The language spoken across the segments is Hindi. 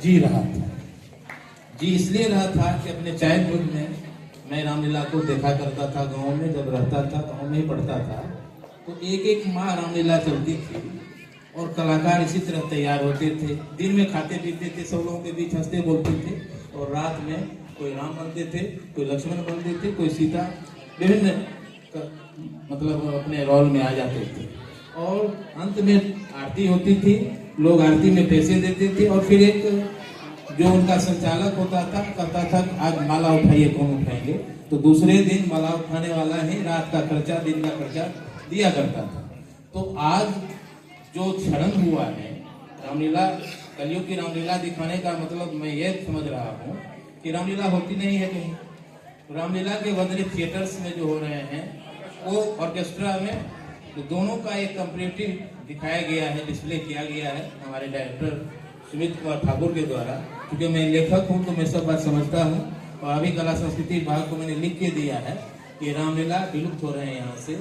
जी रहा था। जी इसलिए रहा था कि अपने चाइल्डहुड में मैं रामलीला को देखा करता था। गांव में जब रहता था, गांव में ही पढ़ता था, तो एक एक माह रामलीला चलती थी और कलाकार इसी तरह तैयार होते थे। दिन में खाते पीते थे, सब लोगों के बीच हंसते बोलते थे, और रात में कोई राम बनते थे, कोई लक्ष्मण बनते थे, कोई सीता, विभिन्न मतलब अपने रोल में आ जाते थे। और अंत में आरती होती थी, लोग आरती में पैसे देते थे, और फिर एक जो उनका संचालक होता था कहता था आज माला उठाइए, कौन उठाएंगे, तो दूसरे दिन माला उठाने वाला ही रात का खर्चा, दिन का खर्चा दिया करता था। तो आज जो क्षरण हुआ है रामलीला, कलयुग की रामलीला दिखाने का मतलब मैं ये समझ रहा हूँ कि रामलीला होती नहीं है कहीं। रामलीला के बदले थिएटर्स में जो हो रहे हैं वो ऑर्केस्ट्रा में, तो दोनों का एक कंपैरेटिव दिखाया गया है, डिस्प्ले किया गया है हमारे डायरेक्टर सुमित कुमार ठाकुर के द्वारा। क्योंकि मैं लेखक हूँ तो मैं सब बात समझता हूँ, और अभी कला संस्कृति विभाग को मैंने लिख के दिया है कि रामलीला विलुप्त हो रहे हैं यहाँ से,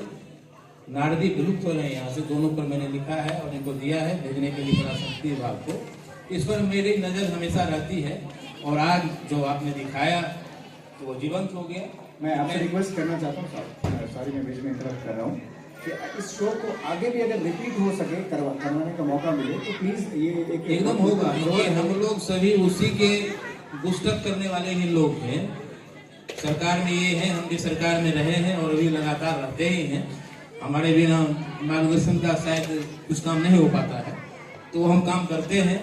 नारदी विलुप्त हो रहे हैं यहाँ से, दोनों पर मैंने लिखा है और इनको दिया है भेजने के लिए कला संस्कृति विभाग को। इस पर मेरी नज़र हमेशा रहती है, और आज जो आपने दिखाया तो वो जीवंत हो गया। मैं आपसे रिक्वेस्ट करना चाहता हूँ, सॉरी मैं बीच में इंटरप्ट कर रहा हूँ, कि इस शो को आगे भी अगर रिपीट हो सके, करवाने का मौका मिले तो प्लीज ये एकदम होगा। ये हम लोग सभी उसी के बुस्टअप करने वाले ही लोग हैं। सरकार में ये है, हम भी सरकार में रहे हैं और अभी लगातार रहते ही हैं। हमारे बिना मार्गदर्शन का शायद कुछ काम नहीं हो पाता है, तो हम काम करते हैं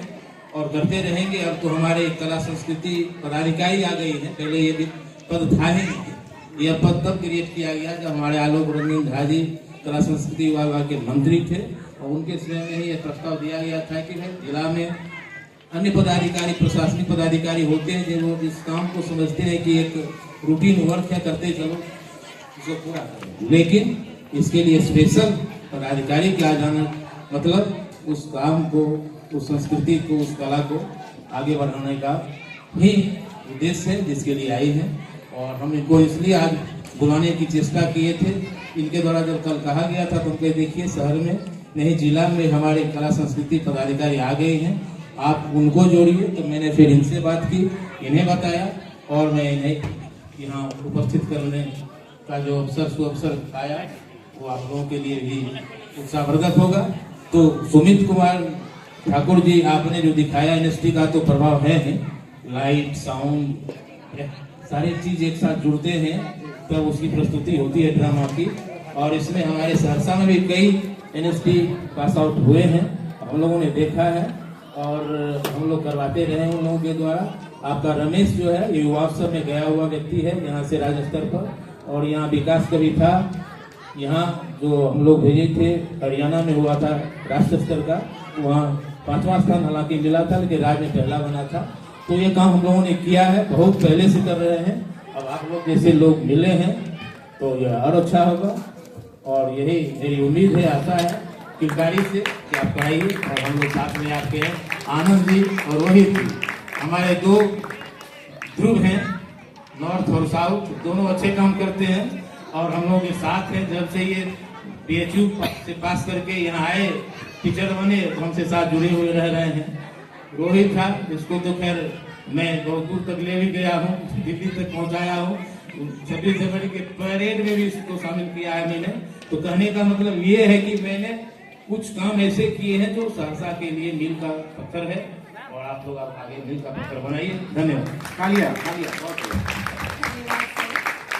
और करते रहेंगे। अब तो हमारे कला संस्कृति पदाधिकारी आ गई है, पहले ये भी पद था ही नहीं। यह पद तब क्रिएट किया गया जब हमारे आलोक रंजन झा जी कला संस्कृति विभाग के मंत्री थे, और उनके समय में ही यह प्रस्ताव दिया गया था कि भाई जिला में अन्य पदाधिकारी, प्रशासनिक पदाधिकारी होते हैं जो इस काम को समझते हैं कि एक रूटीन वर्क है, करते चलो इसको पूरा करें। लेकिन इसके लिए स्पेशल पदाधिकारी के आ जाना मतलब उस काम को, उस संस्कृति को, उस कला को आगे बढ़ाने का ही उद्देश्य है जिसके लिए आई है। और हम इनको इसलिए आज बुलाने की चेष्टा किए थे। इनके द्वारा जब कल कहा गया था तो उनके देखिए शहर में नहीं जिला में हमारे कला संस्कृति पदाधिकारी आ गए हैं, आप उनको जोड़िए। तो मैंने फिर इनसे बात की, इन्हें बताया, और मैं इन्हें यहाँ उपस्थित करने का जो अवसर पाया वो आप लोगों के लिए भी उत्साहवर्धक होगा। तो सुमित कुमार ठाकुर जी, आपने जो दिखाया इंडस्ट्री का तो प्रभाव है, लाइट, साउंड, सारी चीज एक साथ जुड़ते हैं तब उसकी प्रस्तुति होती है ड्रामा की। और इसमें हमारे सहरसा में भी कई एनएसटी पास आउट हुए हैं, हम लोगों ने देखा है और हम लोग करवाते रहे उन लोगों के द्वारा। आपका रमेश जो है ये युवा उत्सव में गया हुआ व्यक्ति है यहाँ से राज्य स्तर पर, और यहाँ विकास कवि था, यहाँ जो हम लोग भेजे थे हरियाणा में हुआ था राष्ट्र स्तर का, वहाँ 5वां स्थान हालांकि मिला था लेकिन राज्य में पहला बना था। तो ये काम हम लोगों ने किया है, बहुत पहले से कर रहे हैं। अब आप लोग जैसे लोग मिले हैं तो यह और अच्छा होगा, और यही मेरी उम्मीद है, आशा है किरदारी से कि आप आइए और हम लोग साथ में आपके हैं। आनंद जी और रोहित जी हमारे दो ध्रुव हैं, नॉर्थ और साउथ दोनों अच्छे काम करते हैं और हम लोग के साथ हैं। जब से ये PHU से पास करके यहाँ आए, टीचर बने, तो हमसे साथ जुड़े हुए रह रहे हैं। रोहित था जिसको तो खैर मैं बहुत दूर तक ले भी गया हूँ, दिल्ली तक पहुँचाया हूँ, 26 जनवरी के परेड में भी इसको शामिल किया है मैंने। तो कहने का मतलब ये है कि मैंने कुछ काम ऐसे किए हैं जो सहरसा के लिए मील का पत्थर है, और आप लोग आगे मील का पत्थर बनाइए। धन्यवाद। तालियां बहुत